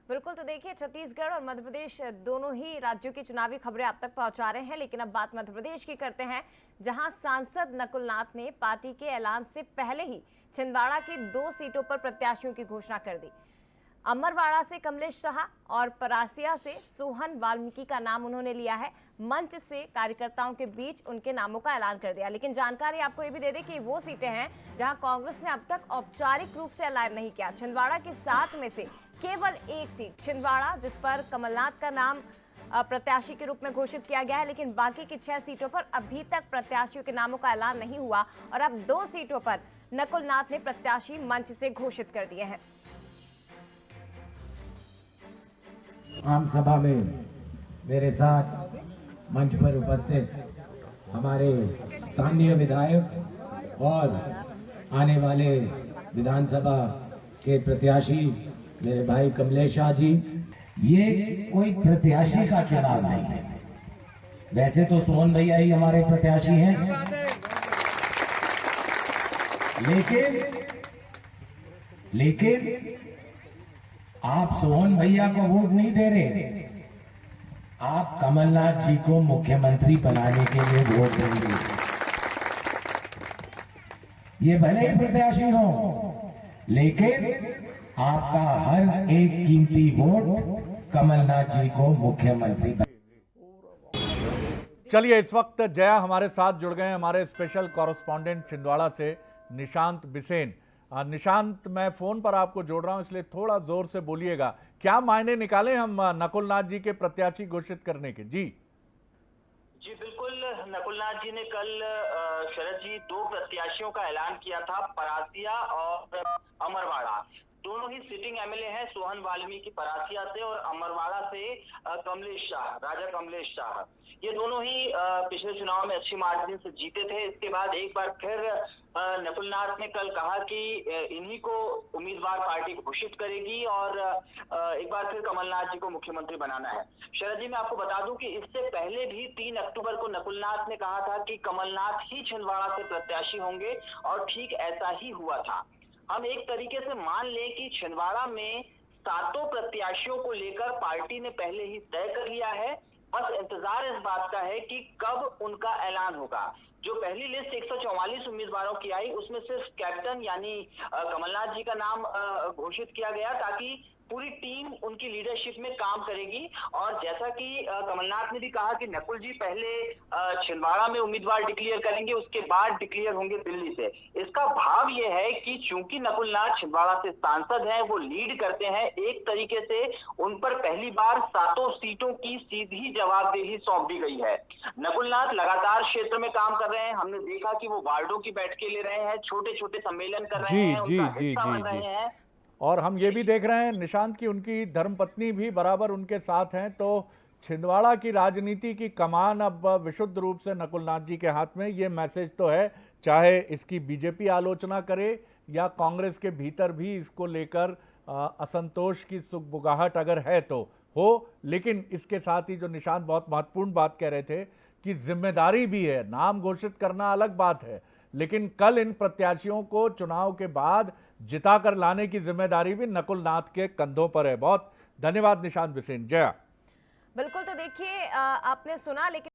बिल्कुल, तो देखिए छत्तीसगढ़ और मध्य प्रदेश दोनों ही राज्यों की चुनावी खबरें आप तक पहुंचा रहे हैं, लेकिन अब बात मध्य प्रदेश की करते हैं, जहां सांसद नकुल नाथ ने पार्टी के ऐलान से पहले ही छिंदवाड़ा की 2 सीटों पर प्रत्याशियों की घोषणा कर दी। अमरवाड़ा से कमलेश शाह और परासिया से सोहन वाल्मीकि का नाम उन्होंने लिया है। मंच से कार्यकर्ताओं के बीच उनके नामों का ऐलान कर दिया। लेकिन जानकारी आपको ये भी दे दें कि वो सीटें हैं जहां कांग्रेस ने अब तक औपचारिक रूप से ऐलान नहीं किया। छिंदवाड़ा की 7 में से केवल एक सीट छिंदवाड़ा, जिस पर कमलनाथ का नाम प्रत्याशी के रूप में घोषित किया गया है, लेकिन बाकी की 6 सीटों पर अभी तक प्रत्याशियों के नामों का ऐलान नहीं हुआ और अब 2 सीटों पर नकुल नाथ ने प्रत्याशी मंच से घोषित कर दिए हैं। आम सभा में मेरे साथ मंच पर उपस्थित हमारे स्थानीय विधायक और आने वाले विधानसभा के प्रत्याशी मेरे भाई कमलेश शाह जी। ये कोई प्रत्याशी का चुनाव नहीं है। वैसे तो सोहन भैया ही हमारे प्रत्याशी हैं, लेकिन आप सोहन भैया को वोट नहीं दे रहे, आप कमलनाथ जी को मुख्यमंत्री बनाने के लिए वोट देंगे। ये भले ही प्रत्याशी हो, लेकिन आपका हर एक कीमती वोट कमलनाथ जी को मुख्यमंत्री। चलिए, इस वक्त जया हमारे साथ जुड़ गए हैं, हमारे स्पेशल कॉरेस्पॉन्डेंट छिंदवाड़ा से निशांत बिसेन। निशांत, मैं फोन पर आपको जोड़ रहा हूं, इसलिए थोड़ा जोर से बोलिएगा। क्या मायने निकाले हम नकुल नाथ जी के प्रत्याशी घोषित करने के? जी बिल्कुल, नकुल नाथ जी ने कल शरद जी 2 प्रत्याशियों का ऐलान किया था, परासिया और अमरवाड़ा। दोनों ही सिटिंग एमएलए हैं, सोहन वाल्मीकि परासिया से और अमरवाड़ा से कमलेश शाह, राजा कमलेश शाह। ये दोनों ही पिछले चुनाव में अच्छी मार्जिन से जीते थे। इसके बाद एक बार फिर नकुल नाथ ने कल कहा कि इन्हीं को उम्मीदवार पार्टी घोषित करेगी और एक बार फिर कमलनाथ जी को मुख्यमंत्री बनाना है। शरद जी, मैं आपको बता दूं कि इससे पहले भी 3 अक्टूबर को नकुल नाथ ने कहा था कि कमलनाथ ही छिंदवाड़ा से प्रत्याशी होंगे और ठीक ऐसा ही हुआ था। हम एक तरीके से मान लें कि छिंदवाड़ा में 7 प्रत्याशियों को लेकर पार्टी ने पहले ही तय कर लिया है। बस इंतजार इस बात का है कि कब उनका ऐलान होगा। जो पहली लिस्ट 144 उम्मीदवारों की आई, उसमें सिर्फ कैप्टन यानी कमलनाथ जी का नाम घोषित किया गया, ताकि पूरी टीम उनकी लीडरशिप में काम करेगी। और जैसा कि कमलनाथ ने भी कहा कि नकुल जी पहले छिंदवाड़ा में उम्मीदवार डिक्लेयर करेंगे, उसके बाद डिक्लेयर होंगे दिल्ली से। इसका भाव यह है कि चूंकि नकुल नाथ छिंदवाड़ा से सांसद हैं, वो लीड करते हैं, एक तरीके से उन पर पहली बार 7 सीटों की सीधी जवाबदेही सौंप दी गई है। नकुल नाथ लगातार क्षेत्र में काम कर रहे हैं। हमने देखा कि वो वार्डों की बैठकें ले रहे हैं, छोटे छोटे सम्मेलन कर रहे हैं, उनका हिस्सा बन रहे हैं। और हम ये भी देख रहे हैं निशांत की उनकी धर्मपत्नी भी बराबर उनके साथ हैं। तो छिंदवाड़ा की राजनीति की कमान अब विशुद्ध रूप से नकुल नाथ जी के हाथ में। ये मैसेज तो है, चाहे इसकी बीजेपी आलोचना करे या कांग्रेस के भीतर भी इसको लेकर असंतोष की सुगबुगाहट अगर है तो हो। लेकिन इसके साथ ही जो निशांत बहुत महत्वपूर्ण बात कह रहे थे कि जिम्मेदारी भी है। नाम घोषित करना अलग बात है, लेकिन कल इन प्रत्याशियों को चुनाव के बाद जिताकर लाने की जिम्मेदारी भी नकुल नाथ के कंधों पर है। बहुत धन्यवाद निशांत बिसेन। जया। बिल्कुल, तो देखिए आपने सुना, लेकिन